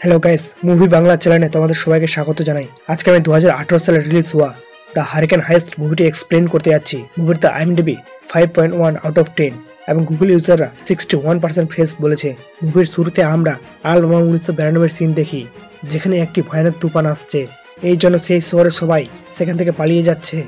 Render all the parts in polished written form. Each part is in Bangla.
হ্যালো গাইস, মুভি বাংলা চ্যানেলে তোমাদের সবাইকে স্বাগত জানাই। আজকে আমি 2018 সালে রিলিজ হওয়া দ্য হারিকেন হাইস্ট মুভিটি এক্সপ্লেন করতে যাচ্ছি। মুভির দ্য IMDb 5.1 আউট অফ 10 এবং গুগল ইউজাররা 61% ফ্রেশ বলেছে। মুভির শুরুতে আমরা আলবামা 1992 সিন দেখি, যেখানে একটি ভয়ানক তুফান আসছে। এই জন্য সেই শহরের সবাই সেখান থেকে পালিয়ে যাচ্ছে।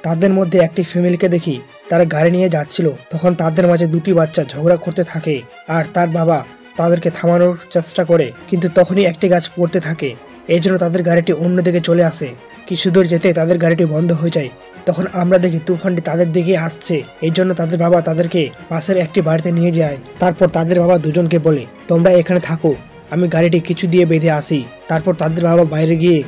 তাদের মধ্যে একটি ফ্যামিলিকে দেখি, তারা গাড়ি নিয়ে যাচ্ছিল। তখন তাদের মাঝে দুটি বাচ্চা ঝগড়া করতে থাকে আর তার বাবা তাদেরকে থামানোর চেষ্টা করে, কিন্তু তখনই একটি গাছ পড়তে থাকে। এই জন্য তাদের গাড়িটি অন্যদিকে চলে আসে। কিছু দূর যেতে তাদের গাড়িটি বন্ধ হয়ে যায়। তখন আমরা দেখি তুফানটি তাদের দিকে আসছে। এই জন্য তাদের বাবা তাদেরকে পাশের একটি বাড়িতে নিয়ে যায়। তারপর তাদের বাবা দুজনকে বলে, তোমরা এখানে থাকো, আমি গাড়িটি কিছু দিয়ে বেঁধে আসি। তারপর তাদের বাবা বাইরে গিয়ে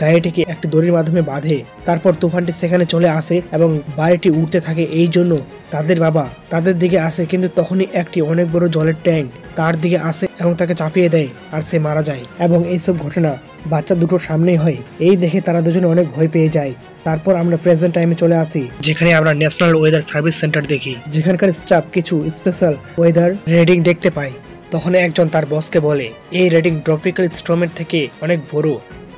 গাড়িটিকে একটি দড়ির মাধ্যমে বাঁধে। তারপর তুফানটি সেখানে চলে আসে এবং বাড়িটি উঠতে থাকে। এই জন্য তাদের বাবা তাদের দিকে আসে, কিন্তু তখনই একটি অনেক বড় জলের ট্যাঙ্ক তার দিকে আসে এবং তাকে চাপিয়ে দেয় আর সে মারা যায়। এবং এইসব ঘটনা বাচ্চা দুটোর সামনেই হয়। এই দেখে তারা দুজনে অনেক ভয় পেয়ে যায়। তারপর আমরা প্রেজেন্ট টাইমে চলে আসি, যেখানে আমরা ন্যাশনাল ওয়েদার সার্ভিস সেন্টার দেখি, যেখানকার স্টাফ কিছু স্পেশাল ওয়েদার রিডিং দেখতে পায়। তখন একজন তার বসকে বলে, এই রিডিং ট্রপিক্যাল স্টর্মের থেকে অনেক বড়,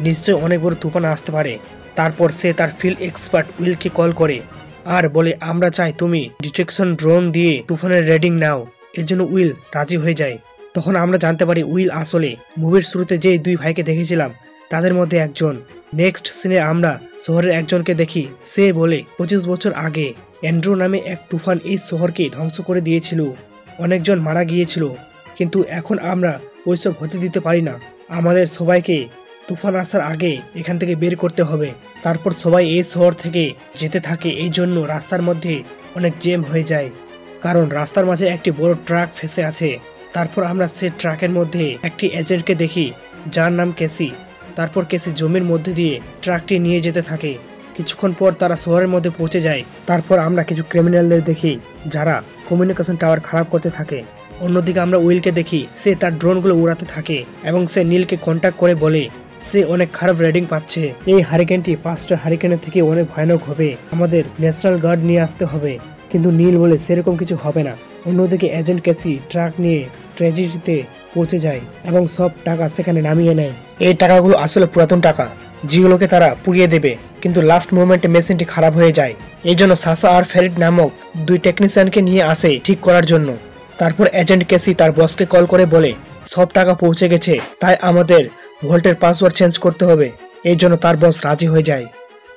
নিশ্চয় অনেক বড় তুফান আসতে পারে। তারপর সে তার ফিল্ড এক্সপার্ট উইলকে কল করে আর বলে, আমরা চাই তুমি ডিটেকশন ড্রোন দিয়ে তুফানের রিডিং নাও। এর জন্য উইল রাজি হয়ে যায়। তখন আমরা জানতে পারি উইল আসলে মুভির শুরুতে যেই দুই ভাইকে দেখেছিলাম তাদের মধ্যে একজন। নেক্সট সিনে আমরা শহরের একজনকে দেখি, সে বলে 25 বছর আগে অ্যান্ড্রু নামে এক তুফান এই শহরকে ধ্বংস করে দিয়েছিল, অনেকজন মারা গিয়েছিল, কিন্তু এখন আমরা ওইসব হতে দিতে পারি না। আমাদের সবাইকে তুফান আসার আগে এখান থেকে বের করতে হবে। তারপর সবাই এই শহর থেকে যেতে থাকে। এই জন্য রাস্তার মধ্যে অনেক জ্যাম হয়ে যায়, কারণ রাস্তার মাঝে একটি বড় ট্রাক ফেসে আছে। তারপর আমরা সেই ট্রাকের মধ্যে একটি এজেন্টকে দেখি, যার নাম কেসি। তারপর কেসি জমির মধ্যে দিয়ে ট্রাকটি নিয়ে যেতে থাকে। কিছুক্ষণ পর তারা শহরের মধ্যে পৌঁছে যায়। তারপর আমরা কিছু ক্রিমিনালদের দেখি, যারা কমিউনিকেশন টাওয়ার খারাপ করতে থাকে। অন্যদিকে আমরা উইলকে দেখি, সে তার ড্রোনগুলো উড়াতে থাকে এবং সে নীলকে কন্ট্যাক্ট করে বলে সে অনেক খারাপ রেডিং পাচ্ছে। এই হারিকেনটি 5টা হারিকেনের থেকে অনেক ভয়ানক হবে, আমাদের ন্যাশনাল গার্ড নিয়ে আসতে হবে। কিন্তু নীল বলে সেরকম কিছু হবে না। অন্যদিকে এজেন্ট কেসি ট্রাক নিয়ে ট্র্যাজেডিতে পৌঁছে যায় এবং সব টাকা সেখানে নামিয়ে নেয়। এই টাকাগুলো আসলে পুরাতন টাকা, যেগুলোকে তারা পুড়িয়ে দেবে, কিন্তু লাস্ট মোমেন্টে মেশিনটি খারাপ হয়ে যায়। এই জন্য সাসা আর ফেরিড নামক দুই টেকনিশিয়ানকে নিয়ে আসে ঠিক করার জন্য। তারপর এজেন্ট কেসি তার বসকে কল করে বলে, সব টাকা পৌঁছে গেছে, তাই আমাদের ভোল্টের পাসওয়ার্ড চেঞ্জ করতে হবে। এই জন্য তার বস রাজি হয়ে যায়।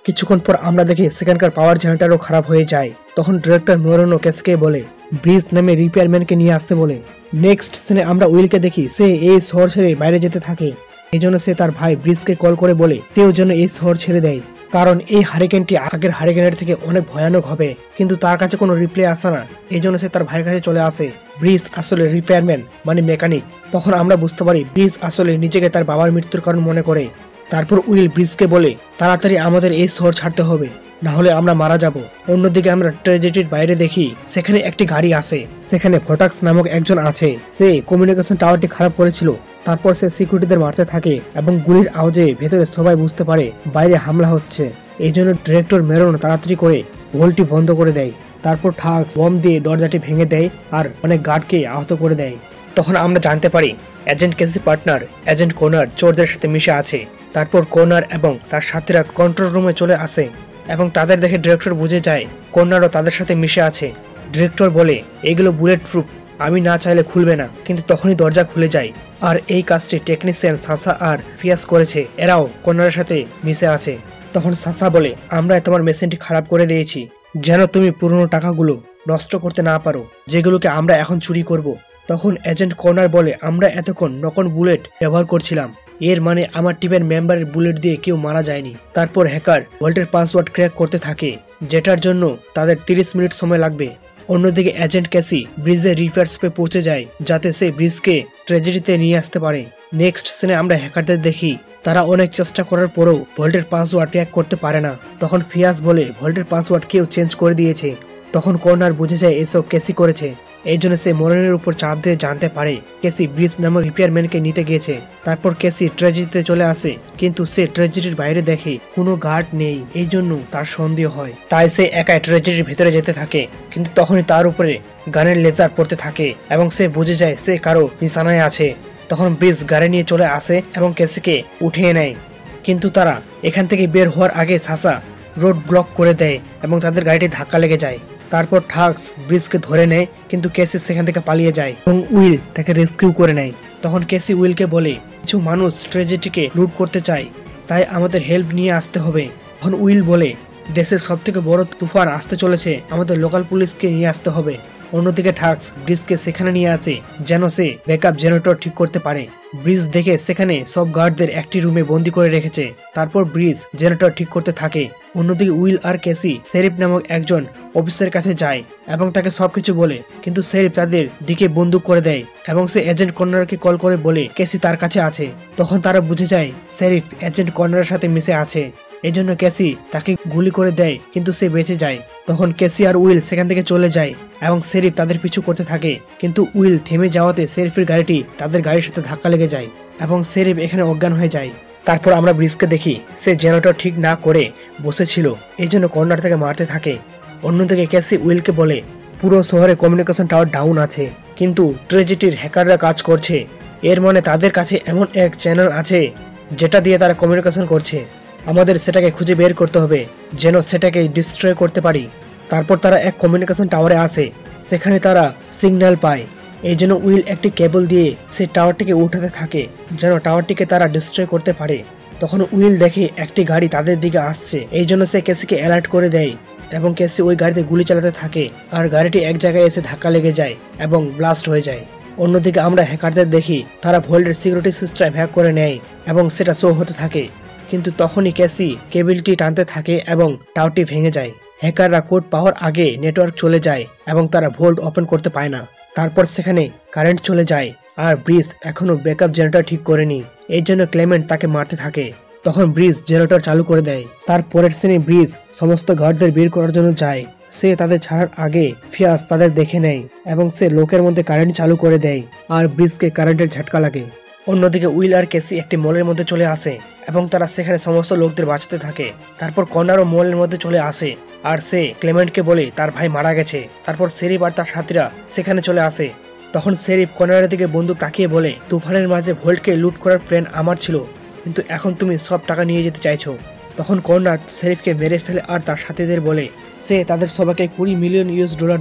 কিছুক্ষণ পর আমরা দেখি সেখানকার পাওয়ার জেনারেটরও খারাপ হয়ে যায়। তখন ডিরেক্টর মোরেনো কেসকে বলে ব্রিজ নামে রিপেয়ারম্যানকে নিয়ে আসতে বলে। নেক্সট সিনে আমরা উইলকে দেখি, সে এই শহর ছেড়ে বাইরে যেতে থাকে। এই জন্য সে তার ভাই ব্রিজকে কল করে বলে সেও যেন এই শহর ছেড়ে দেয়, কারণ এই হারিকেনটি আগের হারিকেনের থেকে অনেক ভয়ানক হবে। কিন্তু তার কাছে কোনো রিপ্লাই আসে না। এই জন্য সে তার ভাইয়ের কাছে চলে আসে। ব্রিজ আসলে রিপেয়ারম্যান মানে মেকানিক। তখন আমরা বুঝতে পারি ব্রিজ আসলে নিজেকে তার বাবার মৃত্যুর কারণ মনে করে। তারপর উইল ব্রিজকে বলে, তাড়াতাড়ি আমাদের এই শহর ছাড়তে হবে, না হলে আমরা মারা যাব। অন্যদিকে আমরা ট্র্যাজেডির বাইরে দেখি, সেখানে একটি গাড়ি আসে। সেখানে ভটাক্স নামক একজন আছে, সে কমিউনিকেশন টাওয়ারটি খারাপ করেছিল। তারপর সে সিকিউরিটিদের মারতে থাকে এবং গুলির আওয়াজে ভেতরে সবাই বুঝতে পারে বাইরে হামলা হচ্ছে। এই জন্য ডিরেক্টর মেরোনো তাড়াতাড়ি করে ভোল্টটি বন্ধ করে দেয়। তারপর ঠাক বম দিয়ে দরজাটি ভেঙে দেয় আর অনেক গার্ডকে আহত করে দেয়। তখন আমরা জানতে পারি এজেন্ট কেসি পার্টনার এজেন্ট কোনার চোরদের সাথে মিশে আছে। তারপর কোনার এবং তার সাথীরা কন্ট্রোল রুমে চলে আসে এবং তাদের দেখে ডিরেক্টর বুঝে যায় কোনারও তাদের সাথে মিশে আছে। ডিরেক্টর বলে, এগুলো বুলেট প্রুফ, আমি না চাইলে খুলবে না, কিন্তু তখনই দরজা খুলে যায়। আর এই কাজটি টেকনিশিয়ান সাসা আর ফিয়াস করেছে, এরাও কোনারের সাথে মিশে আছে। তখন সাসা বলে, আমরা তোমার মেশিনটি খারাপ করে দিয়েছি, যেন তুমি পুরনো টাকাগুলো নষ্ট করতে না পারো, যেগুলোকে আমরা এখন চুরি করব। তখন এজেন্ট কর্নার বলে, আমরা এতক্ষণ নকল বুলেট ব্যবহার করছিলাম, এর মানে আমার টিমের মেম্বারের বুলেট দিয়ে কেউ মারা যায়নি। তারপর হ্যাকার ভোল্টের পাসওয়ার্ড ক্র্যাক করতে থাকে, যেটার জন্য তাদের 30 মিনিট সময় লাগবে। অন্যদিকে এজেন্ট ক্যাসি ব্রিজের রিপেয়ার শপে পৌঁছে যায়, যাতে সে ব্রিজকে ট্র্যাজেডিতে নিয়ে আসতে পারে। নেক্সট সিনে আমরা হ্যাকারদের দেখি, তারা অনেক চেষ্টা করার পরেও ভোল্টের পাসওয়ার্ড ক্র্যাক করতে পারে না। তখন ফিয়াস বলে, ভোল্টের পাসওয়ার্ড কেউ চেঞ্জ করে দিয়েছে। তখন কর্নার বুঝে যায় এসব কেসি করেছে। এই জন্য সে মোরেনের উপর চাপ দিয়ে জানতে পারে কেসি ব্রিজ নামক রিপেয়ারম্যানকে নিতে গিয়েছে। তারপর কেসি ট্র্যাজেডিতে চলে আসে, কিন্তু সে ট্র্যাজেডির বাইরে দেখে কোনো গার্ড নেই। এই জন্য তার সন্দেহ হয়, তাই সে একাই ট্র্যাজেডির ভেতরে যেতে থাকে। কিন্তু তখনই তার উপরে গানের লেজার পড়তে থাকে এবং সে বুঝে যায় সে কারো নিশানায় আছে। তখন ব্রিজ গাড়ি নিয়ে চলে আসে এবং কেসিকে উঠিয়ে নেয়, কিন্তু তারা এখান থেকে বের হওয়ার আগে সাসা রোড ব্লক করে দেয় এবং তাদের গাড়িটি ধাক্কা লেগে যায়। তারপর ঠাক্স ব্রিজকে ধরে নেয়, কিন্তু কেসি সেখান থেকে পালিয়ে যায় এবং উইল তাকে রেস্কিউ করে নেয়। তখন কেসি উইলকে বলে, কিছু মানুষ ট্রেজেডিকে লুট করতে চায়, তাই আমাদের হেল্প নিয়ে আসতে হবে। তখন উইল বলে, দেশের সবথেকে বড় তুফান আসতে চলেছে, আমাদের লোকাল পুলিশকে নিয়ে আসতে হবে। অন্যদিকে ঠাক্স ব্রিজকে সেখানে নিয়ে আসে যেন সে ব্যাকআপ জেনারেটর ঠিক করতে পারে। ব্রিজ দেখে সেখানে সব গার্ডদের একটি রুমে বন্দি করে রেখেছে। তারপর ব্রিজ জেনারেটর ঠিক করতে থাকে। অন্যদিকে উইল আর কেসি শেরিফ নামক একজন অফিসারের কাছে যায় এবং তাকে সবকিছু বলে, কিন্তু শেরিফ তাদের দিকে বন্দুক করে দেয় এবং সে এজেন্ট কর্নারকে কল করে বলে কেসি তার কাছে আছে। তখন তারা বুঝে যায় শেরিফ এজেন্ট কর্নারের সাথে মিশে আছে, এই জন্য কেসি তাকে গুলি করে দেয়, কিন্তু সে বেঁচে যায়। তখন কেসি আর উইল সেখান থেকে চলে যায় এবং শেরিফ তাদের পিছু করতে থাকে, কিন্তু উইল থেমে যাওয়াতে শেরিফের গাড়িটি তাদের গাড়ির সাথে ধাক্কা লেগে যায় এবং শেরিফ এখানে অজ্ঞান হয়ে যায়। তারপর আমরা ব্রিজকে দেখি সে জেনারেটর ঠিক না করে বসেছিল, এই জন্য কর্নার থেকে মারতে থাকে। অন্যদিকে কেসি উইলকে বলে, পুরো শহরে কমিউনিকেশন টাওয়ার ডাউন আছে, কিন্তু ট্রেজেডির হ্যাকাররা কাজ করছে। এর মানে তাদের কাছে এমন এক চ্যানেল আছে যেটা দিয়ে তারা কমিউনিকেশন করছে। আমাদের সেটাকে খুঁজে বের করতে হবে যেন সেটাকে ডিস্ট্রয় করতে পারি। তারপর তারা এক কমিউনিকেশন টাওয়ারে আসে, সেখানে তারা সিগন্যাল পায়। এই জন্য উইল একটি কেবল দিয়ে সেই টাওয়ারটিকে উঠাতে থাকে যেন টাওয়ারটিকে তারা ডিস্ট্রয় করতে পারে। তখন উইল দেখে একটি গাড়ি তাদের দিকে আসছে, এই জন্য সে কেসিকে অ্যালার্ট করে দেয় এবং কেসি ওই গাড়িতে গুলি চালাতে থাকে আর গাড়িটি এক জায়গায় এসে ধাক্কা লেগে যায় এবং ব্লাস্ট হয়ে যায়। অন্যদিকে আমরা হ্যাকারদের দেখি তারা ভোল্টের সিকিউরিটি সিস্টেম হ্যাক করে নেয় এবং সেটা শো হতে থাকে, কিন্তু তখনই কেসি কেবিলটি টানতে থাকে এবং টাওয়ারটি ভেঙে যায়। হ্যাকাররা কোড পাওয়ার আগে নেটওয়ার্ক চলে যায় এবং তারা ভোল্ট ওপেন করতে পায় না। তারপর সেখানে কারেন্ট চলে যায় আর ব্রিজ এখনো ব্যাকআপ জেনারেটর ঠিক করেনি, এই জন্য ক্লেমেন্ট তাকে মারতে থাকে। তখন ব্রিজ জেনারেটর চালু করে দেয়। তার পরের শ্রেণী ব্রিজ সমস্ত গার্ডদের বের করার জন্য যায়। সে তাদের ছাড়ার আগে ফিয়াস তাদের দেখে নেয় এবং সে লোকের মধ্যে কারেন্ট চালু করে দেয় আর ব্রিজকে কারেন্টের ঝাটকা লাগে। অন্যদিকে উইল আর কেসি একটি মলের মধ্যে চলে আসে এবং তারা সেখানে সমস্ত লোকদের বাঁচাতে থাকে। তারপর কর্নারও মলের মধ্যে চলে আসে আর সে ক্লেমেন্টকে বলে তার ভাই মারা গেছে। তারপর শেরিফ আর তার সাথীরা সেখানে চলে আসে। তখন শেরিফ কর্নারের দিকে বন্দুক তাকিয়ে বলে, তুফানের মাঝে ভোল্টকে লুট করার প্ল্যান আমার ছিল, কিন্তু এখন তুমি সব টাকা নিয়ে যেতে চাইছো। তখন কর্নার শেরিফকে মেরে ফেলে আর তার সাথীদের বলে সে তাদের সবাইকে $20 মিলিয়ন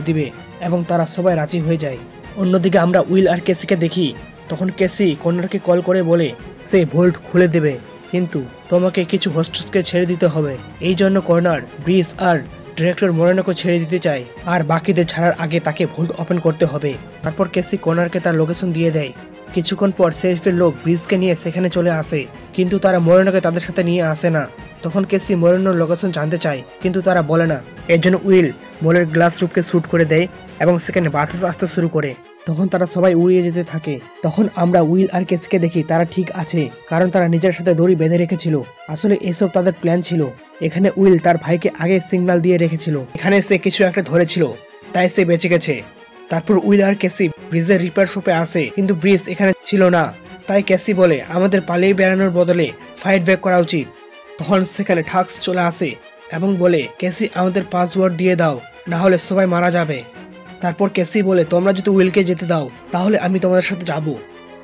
দিবে এবং তারা সবাই রাজি হয়ে যায়। অন্যদিকে আমরা উইল আর কেসিকে দেখি। তখন কেসি কর্নারকে কল করে বলে সে ভোল্ট খুলে দেবে, কিন্তু তোমাকে কিছু হোস্টেসকে ছেড়ে দিতে হবে। এই জন্য কর্নার ব্রিজ আর ডিরেক্টর মোরেনোকে ছেড়ে দিতে চায় আর বাকিদের ছাড়ার আগে তাকে ভোল্ট ওপেন করতে হবে। তারপর কেসি কর্নারকে তার লোকেশন দিয়ে দেয়। কিছুক্ষণ পর শেরিফের লোক ব্রিজকে নিয়ে সেখানে চলে আসে, কিন্তু তারা মোরেনোকে তাদের সাথে নিয়ে আসে না। তখন কেসি মোরেনোর লোকেশন জানতে চায়, কিন্তু তারা বলে না। এর জন্য উইল মলের গ্লাস রুপকে শুট করে দেয় এবং সেখানে বাতাস আসতে শুরু করে। তখন তারা সবাই উড়িয়ে যেতে থাকে। তখন আমরা উইল আর কেসিকে দেখি তারা ঠিক আছে, কারণ তারা নিজের সাথে দড়ি বেঁধে রেখেছিল। আসলে এসব তাদের প্ল্যান ছিল। এখানে উইল তার ভাইকে আগে সিগন্যাল দিয়ে রেখেছিল, এখানে সে কিছু একটা ধরেছিল, তাই সে বেঁচে গেছে। তারপর উইল আর কেসি ব্রিজের রিপেয়ার শপে আসে, কিন্তু ব্রিজ এখানে ছিল না। তাই কেসি বলে আমাদের পালিয়ে বেড়ানোর বদলে ফাইট ব্যাক করা উচিত। তখন সেখানে ঠাক্স চলে আসে এবং বলে কেসি আমাদের পাসওয়ার্ড দিয়ে দাও, না হলে সবাই মারা যাবে। তারপর কেসি বলে তোমরা যদি উইলকে যেতে দাও তাহলে আমি তোমাদের সাথে যাব।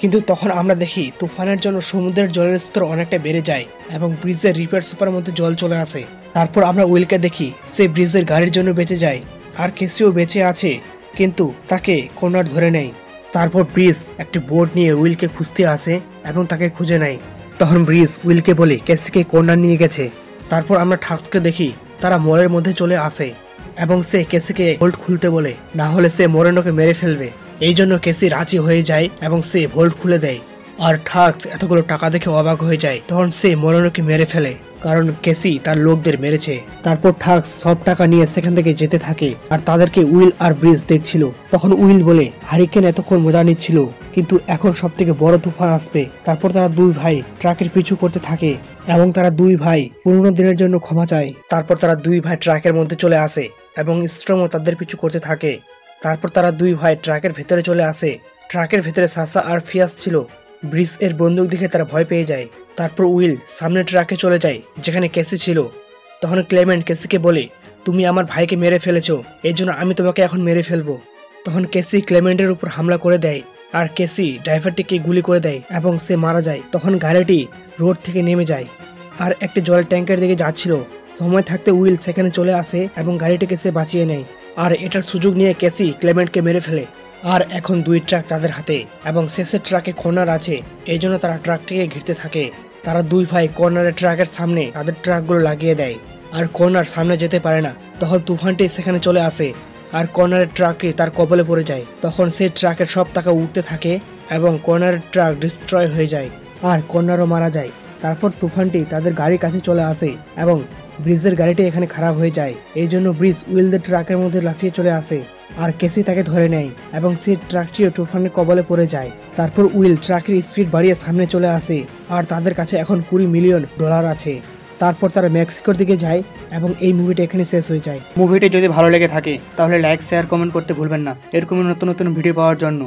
কিন্তু তখন আমরা দেখি তুফানের জন্য সমুদ্রের জলের স্তর অনেকটা বেড়ে যায় এবং ব্রিজের রিপেয়ার শপের মধ্যে জল চলে আসে। তারপর আমরা উইলকে দেখি সে ব্রিজের গাড়ির জন্য বেঁচে যায় আর কেসিও বেঁচে আছে, কিন্তু তাকে কর্নার ধরে নেয়। তারপর ব্রিজ একটি বোর্ড নিয়ে উইলকে খুঁজতে আসে এবং তাকে খুঁজে নেয়। তখন ব্রিজ উইলকে বলে কেসিকে কর্নার নিয়ে গেছে। তারপর আমরা ঠাক্সকে দেখি তারা মলের মধ্যে চলে আসে এবং সে কেসিকে ভোল্ট খুলতে বলে, না হলে সে মোরেনোকে মেরে ফেলবে। এই জন্য কেসি রাজি হয়ে যায় এবং সে ভোল্ট খুলে দেয়। আর ঠাক্স এতগুলো টাকা দেখে অবাক হয়ে যায়। তখন সে মোরেনোকে মেরে ফেলে, কারণ কেসি তার লোকদের মেরেছে। তারপর ঠাক্স সব টাকা নিয়ে সেখান থেকে যেতে থাকে আর তাদেরকে উইল আর ব্রিজ দেখছিল। তখন উইল বলে হারিকেন এতক্ষণ মজা নিচ্ছিল, কিন্তু এখন সব থেকে বড় তুফান আসবে। তারপর তারা দুই ভাই ট্রাকের পিছু করতে থাকে এবং তারা দুই ভাই পুরোনো দিনের জন্য ক্ষমা চায়। তারপর তারা দুই ভাই ট্রাকের মধ্যে চলে আসে এবং স্ট্রমও তাদের পিছু করতে থাকে। তারপর তারা দুই ভাই ট্রাকের ভেতরে চলে আসে। ট্রাকের ভেতরে সাসা আর ফিয়াস ছিল। ব্রিজ এর বন্দুক দেখে তারা ভয় পেয়ে যায়। তারপর উইল সামনে ট্রাকে চলে যায় যেখানে কেসি ছিল। তখন ক্লেমেন্ট কেসিকে বলে তুমি আমার ভাইকে মেরে ফেলেছো, এই জন্য আমি তোমাকে এখন মেরে ফেলবো। তখন কেসি ক্লেমেন্টের উপর হামলা করে দেয় আর কেসি ড্রাইভারটিকে গুলি করে দেয় এবং সে মারা যায়। তখন গাড়িটি রোড থেকে নেমে যায় আর একটি জলের ট্যাঙ্কের দিকে যাচ্ছিল। সময় থাকতে উইল সেখানে চলে আসে এবং গাড়িটিকে সে বাঁচিয়ে নেয়। আর এটার সুযোগ নিয়ে কেসি ক্লেমেন্টকে মেরে ফেলে। আর এখন 2 ট্রাক তাদের হাতে এবং শেষের ট্রাকে কর্নার আছে, এই জন্য তারা ট্রাকটিকে ঘিরতে থাকে। তারা 2 ভাই কর্নারের ট্রাকের সামনে তাদের ট্রাকগুলো লাগিয়ে দেয় আর কর্নার সামনে যেতে পারে না। তখন তুফানটি সেখানে চলে আসে আর কর্নারের ট্রাকটি তার কবলে পড়ে যায়। তখন সেই ট্রাকের সব টাকা উঠতে থাকে এবং কর্নারের ট্রাক ডিস্ট্রয় হয়ে যায় আর কর্নারও মারা যায়। তারপর তুফানটি তাদের গাড়ির কাছে চলে আসে এবং ব্রিজের গাড়িটি এখানে খারাপ হয়ে যায়, এই জন্য ব্রিজ উইলদের ট্রাকের মধ্যে লাফিয়ে চলে আসে আর কেসি তাকে ধরে নেয় এবং সেই ট্রাকটিও তুফানের কবলে পড়ে যায়। তারপর উইল ট্রাকের স্পিড বাড়িয়ে সামনে চলে আসে আর তাদের কাছে এখন $20 মিলিয়ন আছে। তারপর তারা মেক্সিকোর দিকে যায় এবং এই মুভিটা এখানে শেষ হয়ে যায়। মুভিটি যদি ভালো লেগে থাকে তাহলে লাইক, শেয়ার, কমেন্ট করতে ভুলবেন না এরকম নতুন নতুন ভিডিও পাওয়ার জন্য।